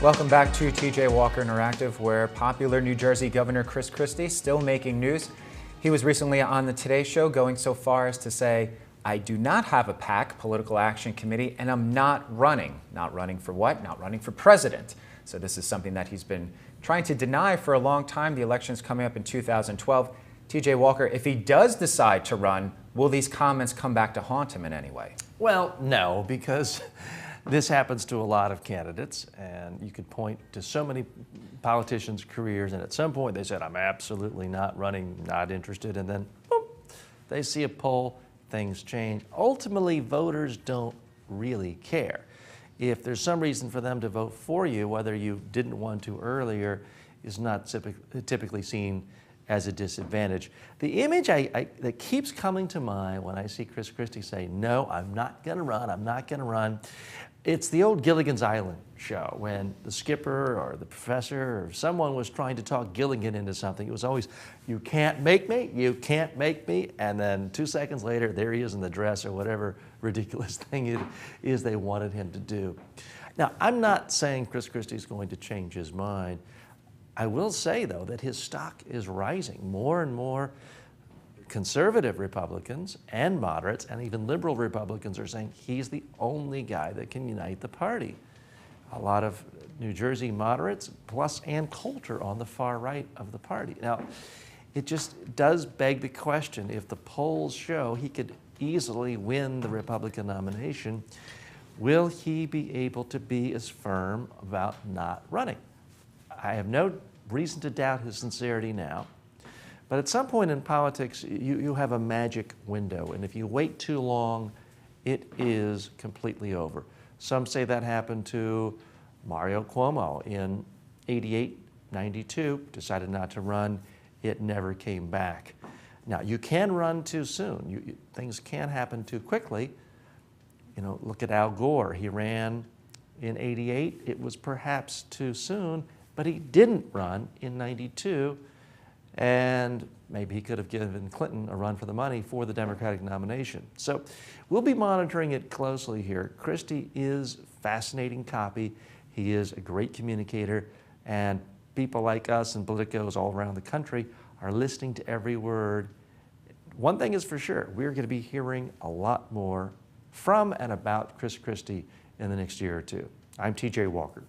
Welcome back to TJ Walker Interactive, where popular New Jersey Governor Chris Christie still making news. He was recently on the Today Show going so far as to say, I do not have a PAC, Political Action Committee, and I'm not running. Not running for what? Not running for president. So this is something that he's been trying to deny for a long time. The election's coming up in 2012. TJ Walker, if he does decide to run, will these comments come back to haunt him in any way? Well, no, because this happens to a lot of candidates, and you could point to so many politicians' careers, and at some point they said, I'm absolutely not running, not interested, and then boom, they see a poll, things change. Ultimately, voters don't really care. If there's some reason for them to vote for you, whether you didn't want to earlier, is not typically seen as a disadvantage. The image that keeps coming to mind when I see Chris Christie say, no, I'm not gonna run, I'm not gonna run, it's the old Gilligan's Island show when the skipper or the professor or someone was trying to talk Gilligan into something. It was always, you can't make me, you can't make me, and then 2 seconds later, there he is in the dress or whatever ridiculous thing it is they wanted him to do. Now, I'm not saying Chris Christie is going to change his mind. I will say, though, that his stock is rising. More and more conservative Republicans and moderates and even liberal Republicans are saying he's the only guy that can unite the party. A lot of New Jersey moderates, plus Ann Coulter on the far right of the party. Now, it just does beg the question, if the polls show he could easily win the Republican nomination, will he be able to be as firm about not running? I have no reason to doubt his sincerity now, but at some point in politics, you have a magic window, and if you wait too long, it is completely over. Some say that happened to Mario Cuomo in '88, '92, decided not to run, it never came back. Now, you can run too soon. Things can happen too quickly. You know, look at Al Gore. He ran in '88, it was perhaps too soon, but he didn't run in '92, and maybe he could have given Clinton a run for the money for the Democratic nomination. So we'll be monitoring it closely here. Christie is fascinating copy. He is a great communicator, and people like us and politicos all around the country are listening to every word. One thing is for sure, we're going to be hearing a lot more from and about Chris Christie in the next year or two. I'm TJ Walker.